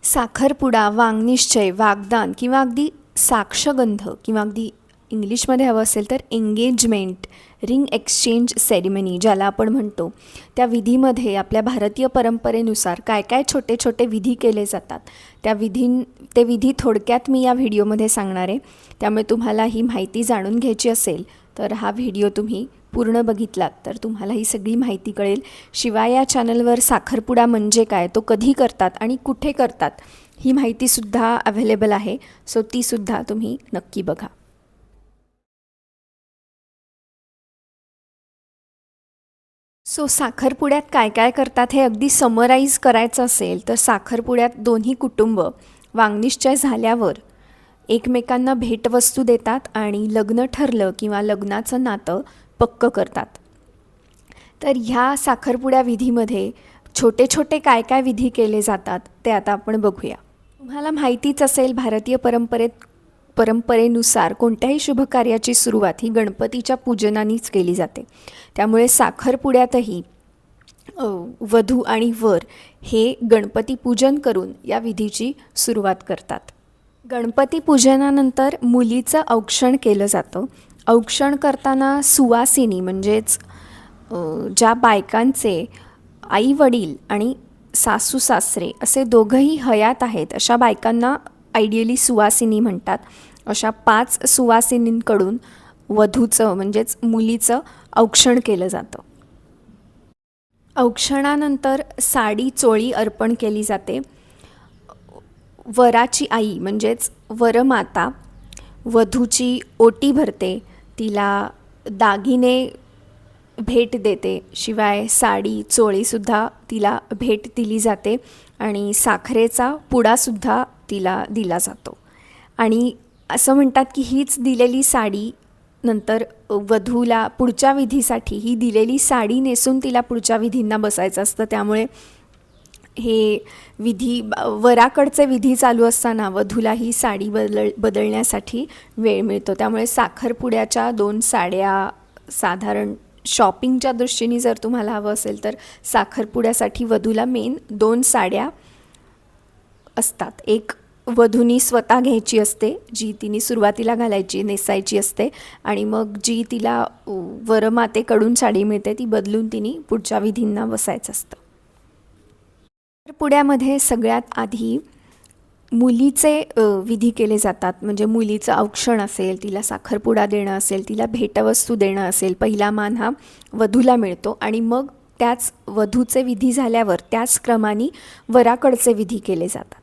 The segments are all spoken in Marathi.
साखरपुडा, वाङ्निश्चय, वाग्दान किंवा अगदी साक्षगंध किंवा अगदी इंग्लिशमध्ये हवं असेल तर एंगेजमेंट, रिंग एक्सचेंज सेरेमनी ज्याला आपण म्हणतो, त्या विधीमध्ये आपल्या भारतीय परंपरेनुसार काय काय छोटे छोटे विधी केले जातात, ते विधी थोडक्यात मी या व्हिडिओमध्ये सांगणार आहे. त्यामुळे तुम्हाला ही माहिती जाणून घ्यायची असेल तर हा व्हिडिओ तुम्ही पूर्ण बघितलात तर तुम्हाला ही सगळी माहिती कळेल. शिवाय या चॅनलवर साखरपुडा म्हणजे काय, तो कधी करतात आणि कुठे करतात ही माहितीसुद्धा अव्हेलेबल आहे. सो तीसुद्धा तुम्ही नक्की बघा. साखरपुड्यात काय काय करतात हे अगदी समराईज करायचं असेल तर साखरपुड्यात दोन्ही कुटुंब वाङ्निश्चय झाल्यावर एकमेकांना भेटवस्तू देतात आणि लग्न ठरलं किंवा लग्नाचं नातं पक्क करतात. तर ह्या साखरपुड्या विधीमध्ये छोटे छोटे काय काय विधी केले जातात ते आता आपण बघूया. तुम्हाला माहितीच असेल, भारतीय परंपरेनुसार कोणत्याही शुभकार्याची सुरुवात ही गणपतीच्या पूजनानेच केली जाते. त्यामुळे साखरपुड्यातही वधू आणि वर हे गणपती पूजन करून या विधीची सुरुवात करतात. गणपती पूजनानंतर मुलीचं औक्षण केलं जातं. औक्षण करताना सुवासिनी म्हणजेच ज्या बायकांचे आई वडील आणि सासू सासरे असे दोघंही हयात आहेत अशा बायकांना आयडियली सुवासिनी म्हणतात. अशा 5 सुवासिनींकडून वधूचं म्हणजेच मुलीचं औक्षण केलं जातं. औक्षणानंतर साडी चोळी अर्पण केली जाते. वराची आई म्हणजेच वरमाता वधूची ओटी भरते, तिला दागिने भेट देते. शिवाय साडी चोळीसुद्धा तिला भेट दिली जाते आणि साखरेचा पुडासुद्धा तिला दिला जातो. आणि असं म्हणतात की हीच दिलेली साडी नंतर वधूला पुढच्या विधीसाठी ही दिलेली साडी नेसून तिला पुढच्या विधींना बसायचं असतं. त्यामुळे हे विधी वराकडचे विधी चालू असताना वधूला ही साडी बदलण्यासाठी वेळ मिळतो. त्यामुळे साखरपुड्याच्या 2 साड्या साधारण शॉपिंगच्या दृष्टीने जर तुम्हाला हवं असेल तर साखरपुड्यासाठी वधूला मेन 2 साड्या असतात. एक वधूनी स्वतः घ्यायची असते, जी तिने सुरुवातीला घालायची नेसायची असते, आणि मग जी तिला वरमातेकडून साडी मिळते ती बदलून तिने पुढच्या विधींना बसायचं असतं. साखरपुड्यामध्ये सगळ्यात आधी मुलीचे विधी केले जातात. म्हणजे मुलीचं औक्षण असेल, तिला साखरपुडा देणं असेल, तिला भेटवस्तू देणं असेल, पहिला मान हा वधूला मिळतो. आणि मग त्याच वधूचे विधी झाल्यावर त्याच क्रमाने वराकडचे विधी केले जातात.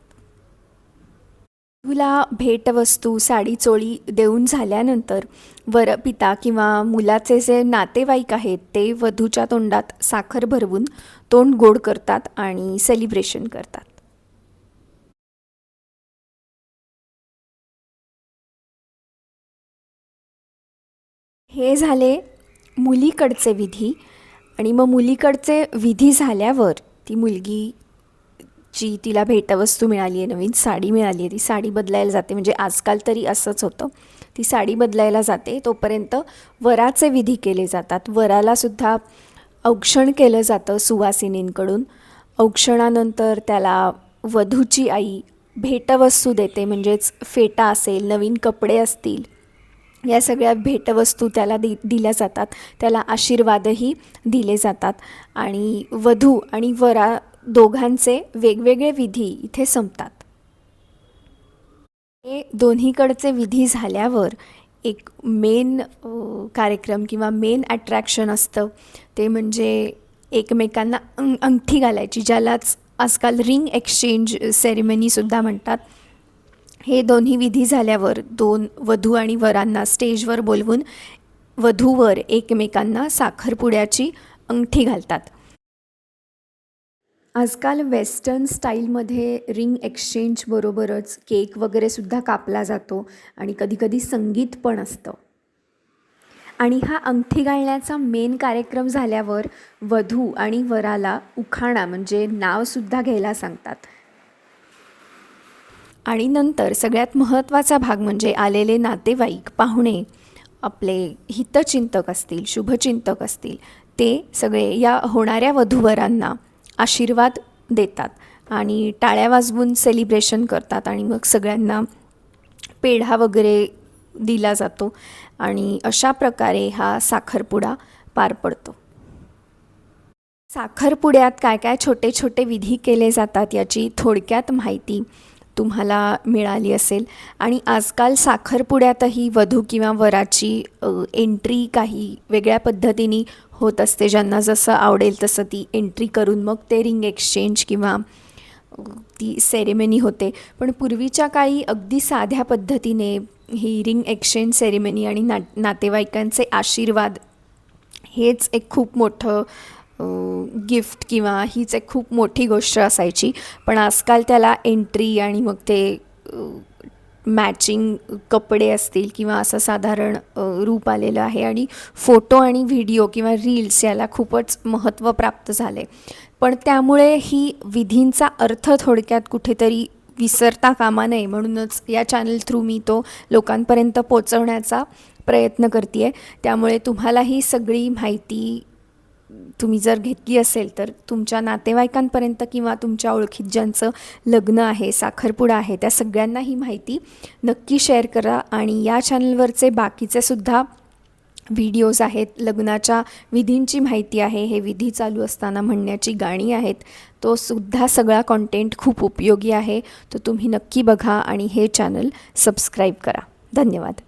वधूला भेटवस्तू साडी चोळी देऊन झाल्यानंतर वरपिता किंवा मुलाचे जे नातेवाईक आहेत ते वधूच्या तोंडात साखर भरवून तोंड गोड करतात आणि सेलिब्रेशन करतात. हे झाले मुलीकडचे विधी. आणि मग मुलीकडचे विधी झाल्यावर ती मुलगी जी तिला भेटवस्तू मिळाली आहे, नवीन साडी मिळाली आहे, ती साडी बदलायला जाते. म्हणजे आजकाल तरी असंच होतं, ती साडी बदलायला जाते. तोपर्यंत वराचे विधी केले जातात. वरालासुद्धा औक्षण केलं जातं सुवासिनींकडून. औक्षणानंतर त्याला वधूची आई भेटवस्तू देते, म्हणजेच फेटा असेल, नवीन कपडे असतील, या सगळ्या भेटवस्तू त्याला दिल्या जातात. त्याला आशीर्वादही दिले जातात. आणि वधू आणि वरा दोघांचे वेगवेगळे विधी इथे संपतात. हे दोन्हीकडचे विधी झाल्यावर एक मेन कार्यक्रम किंवा मेन अट्रॅक्शन असतं, ते म्हणजे एकमेकांना अंगठी घालायची, ज्यालाच आजकाल रिंग एक्सचेंज सेरेमनीसुद्धा म्हणतात. हे दोन्ही विधी झाल्यावर 2 वधू आणि वरांना स्टेजवर बोलवून वधूवर एकमेकांना साखरपुड्याची अंगठी घालतात. आजकाल वेस्टर्न स्टाईलमध्ये रिंग एक्सचेंज बरोबरच केक वगैरेसुद्धा कापला जातो आणि कधीकधी संगीत पण असतं. आणि हा अंगठी घालण्याचा मेन कार्यक्रम झाल्यावर वधू आणि वराला उखाणा म्हणजे नावसुद्धा घ्यायला सांगतात. आणि नंतर सगळ्यात महत्त्वाचा भाग म्हणजे आलेले नातेवाईक, पाहुणे, आपले हितचिंतक असतील, शुभचिंतक असतील, ते सगळे या होणाऱ्या वधूवरांना आशीर्वाद देतात. आणि टाळ्या वाजवून सेलिब्रेशन करतात आणि मग सगळ्यांना पेढा वगैरे दिला जातो आणि अशा प्रकारे हा साखरपुडा पार पडतो. साखरपुड्यात काय काय छोटे छोटे विधी केले जातात याची थोडक्यात माहिती तुम्हाला मिळाली असेल. आणि आजकाल साखरपुड्यातही वधू किंवा वराची एंट्री काही वेगळ्या पद्धतीने होत असते. ज्यांना जसं आवडेल तसं ती एंट्री करून मग ते रिंग एक्सचेंज किंवा ती सेरेमनी होते. पण पूर्वीच्या काळी अगदी साध्या पद्धतीने ही रिंग एक्सचेंज सेरेमनी आणि नातेवाईकांचे आशीर्वाद हेच एक खूप मोठं गिफ्ट किंवा हीच एक खूप मोठी गोष्ट असायची. पण आजकाल त्याला एंट्री आणि मग ते मॅचिंग कपडे असतील किंवा असं साधारण रूप आलेलं आहे आणि फोटो आणि व्हिडिओ किंवा रील्स याला खूपच महत्त्व प्राप्त झाले. पण त्यामुळे ही विधींचा अर्थ थोडक्यात कुठेतरी विसरता कामा नये म्हणूनच या चॅनल थ्रू मी तो लोकांपर्यंत पोचवण्याचा प्रयत्न करते आहे. त्यामुळे तुम्हाला ही सगळी माहिती तुम्ही जर घेतली असेल तर तुमच्या नातेवाईकांपर्यंत किंवा तुमच्या ओळखीत ज्यांचं लग्न आहे, साखरपुडा आहे, त्या सगळ्यांना ही माहिती नक्की शेअर करा. आणि या चॅनलवरचे बाकीचे सुद्धा व्हिडिओज आहेत, लग्नाच्या विधींची माहिती आहे, हे विधी चालू असताना म्हणण्याची गाणी आहेत, तो सुद्धा सगळा कॉन्टेंट खूप उपयोगी आहे. तो तुम्ही नक्की बघा आणि हे चॅनल सबस्क्राईब करा. धन्यवाद.